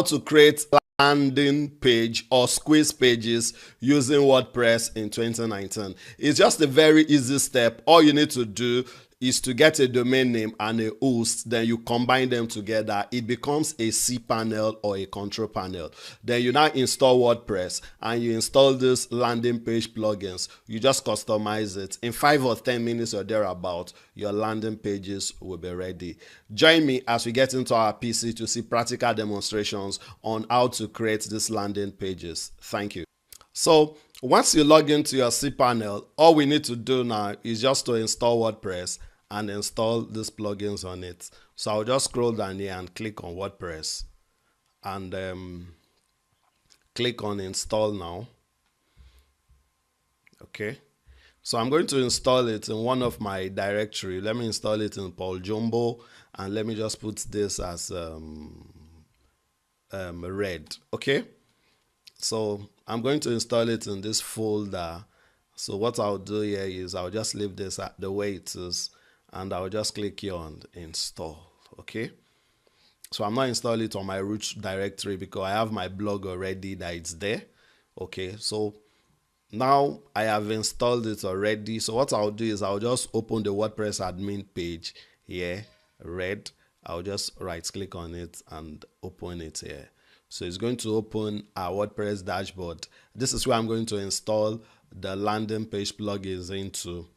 to create landing page or squeeze pages using WordPress in 2019. It's just a very easy step. All you need to do is to get a domain name and a host, then you combine them together. It becomes a cPanel or a control panel. Then you now install WordPress and you install this landing page plugins. You just customize it. In 5 or 10 minutes or thereabout, your landing pages will be ready. Join me as we get into our PC to see practical demonstrations on how to create these landing pages. Thank you. So once you log into your cPanel, all we need to do now is just to install WordPress and install these plugins on it. So I'll just scroll down here and click on WordPress and click on install now. Okay. So I'm going to install it in one of my directory. Let me install it in Paul Jumbo and let me just put this as red. Okay. So I'm going to install it in this folder. So what I'll do here is I'll just leave this the way it is and I'll just click here on install. Okay. So I'm not installing it on my root directory because I have my blog already that it's there. Okay. So now I have installed it already. So what I'll do is I'll just open the WordPress admin page here, red. I'll just right click on it and open it here. So it's going to open our WordPress dashboard. This is where I'm going to install the landing page plugins into.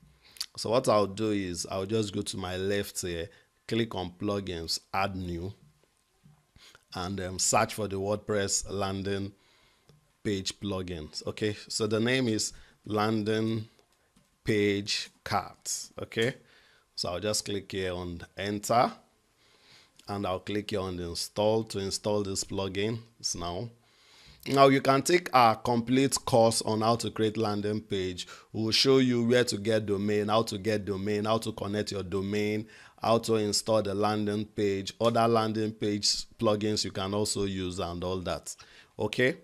So what I'll do is I'll just go to my left here, click on plugins, add new, and search for the WordPress landing page plugins. Okay, so the name is landing page cards. Okay, so I'll just click here on enter. And I'll click here on install to install this plugin now. Now you can take our complete course on how to create landing page. We'll show you where to get domain, how to get domain, how to connect your domain, how to install the landing page, other landing page plugins you can also use and all that. Okay.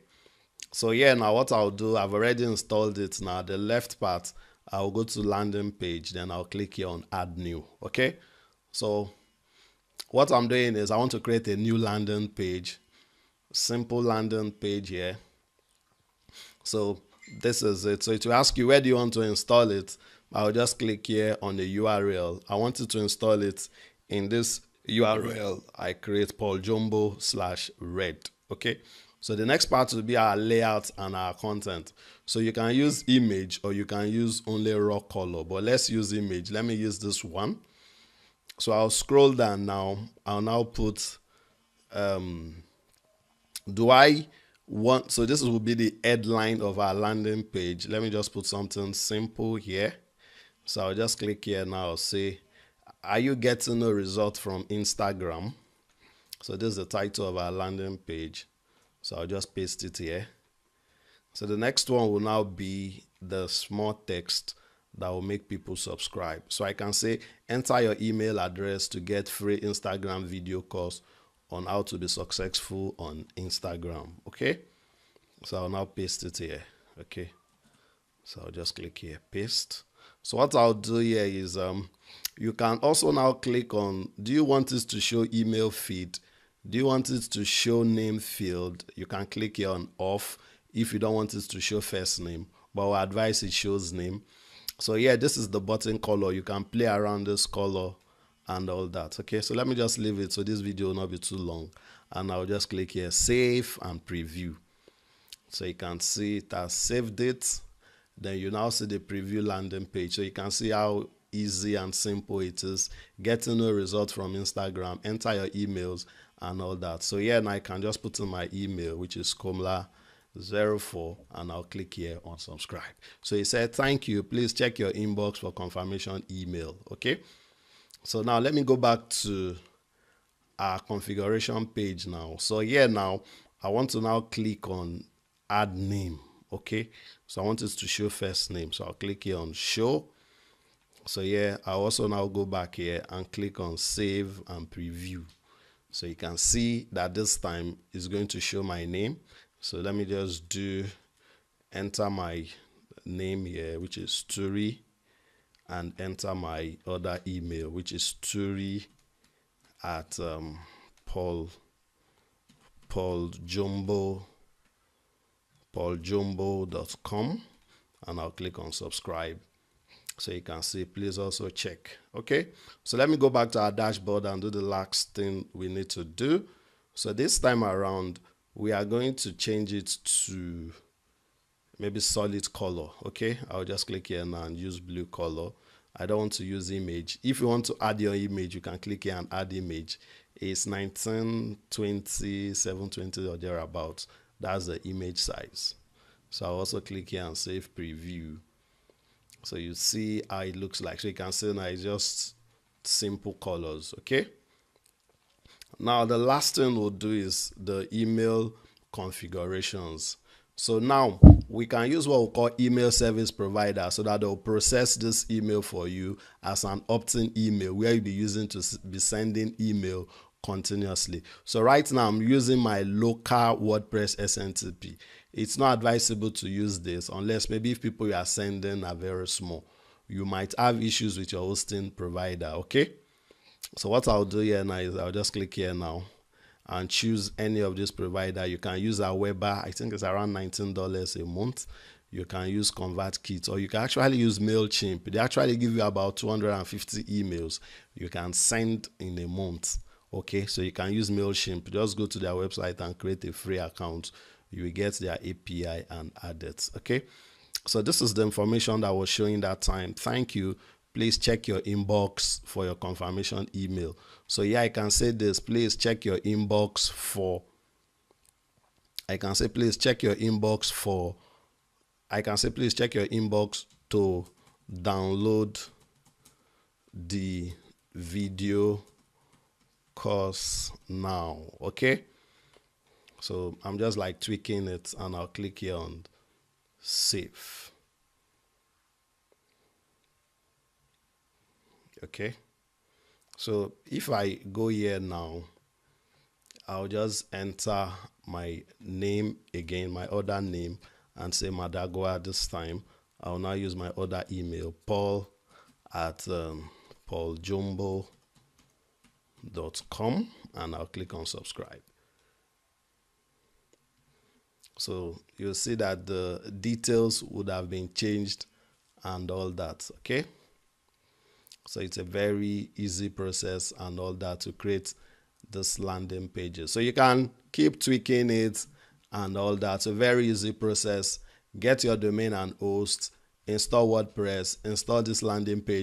So yeah, now what I'll do, I've already installed it. Now the left part, I'll go to landing page, then I'll click here on add new. Okay. So what I'm doing is I want to create a new landing page, simple landing page here. So this is it. So it will ask you where do you want to install it. I'll just click here on the URL. I want you to install it in this URL I create, pauljumbo/red. Okay. So the next part will be our layout and our content. So you can use image or you can use only raw color, but let's use image. Let me use this one. So I'll scroll down now. I'll now put, do I want, so this will be the headline of our landing page. Let me just put something simple here. So I'll just click here now. I'll say, are you getting a result from Instagram? So this is the title of our landing page. So I'll just paste it here. So the next one will now be the small text that will make people subscribe. So I can say, enter your email address to get free Instagram video course on how to be successful on Instagram. Okay. So I'll now paste it here. Okay. So I'll just click here, paste. So what I'll do here is, you can also now click on, do you want this to show email feed? Do you want it to show name field? You can click here on off if you don't want it to show first name, but I advise it shows name. So yeah, this is the button color. You can play around this color and all that. Okay, so let me just leave it so this video will not be too long. And I'll just click here, save and preview. So you can see it has saved it. Then you now see the preview landing page. So you can see how easy and simple it is. Getting a result from Instagram, enter your emails and all that. So yeah, now I can just put in my email, which is Komla04, and I'll click here on subscribe. So he said, thank you. Please check your inbox for confirmation email. Okay. So now let me go back to our configuration page now. So here now, I want to now click on add name. Okay. So I want it to show first name. So I'll click here on show. So yeah, I'll also now go back here and click on save and preview. So you can see that this time it's going to show my name. So let me just enter my name here, which is Turi, and enter my other email, which is Turi at pauljumbo.com, and I'll click on subscribe. So you can see, please also check. Okay, so let me go back to our dashboard and do the last thing we need to do. So this time around, we are going to change it to maybe solid color. Okay, I'll just click here now and use blue color. I don't want to use image. If you want to add your image, you can click here and add image. It's 1920, 720 or thereabouts. That's the image size. So I'll also click here and save preview. So you see how it looks like. So you can see now it's just simple colors. Okay. Now the last thing we'll do is the email configurations. So now we can use what we call email service provider, so that they'll process this email for you as an opt-in email where you'll be using to be sending email continuously. So right now I'm using my local WordPress SNTP. It's not advisable to use this unless maybe if people you are sending are very small. You might have issues with your hosting provider. Okay. So what I'll do here now is I'll just click here now and choose any of this provider. You can use Aweber. I think it's around $19 a month. You can use ConvertKit, or you can actually use MailChimp. They actually give you about 250 emails you can send in a month. Okay, so you can use MailChimp. Just go to their website and create a free account. You will get their API and add it. Okay, so this is the information that I was showing that time. Thank you. Please check your inbox for your confirmation email. So yeah, I can say this, please check your inbox for, please check your inbox to download the video course now. Okay. So I'm just like tweaking it and I'll click here on save. Okay, so if I go here now, I'll just enter my name again, my other name, and say Madagua this time. I'll now use my other email, paul@pauljumbo.com, and I'll click on subscribe. So you'll see that the details would have been changed and all that. Okay. So it's a very easy process and all that to create this landing pages. So you can keep tweaking it and all that. It's a very easy process. Get your domain and host, install WordPress, install this landing page.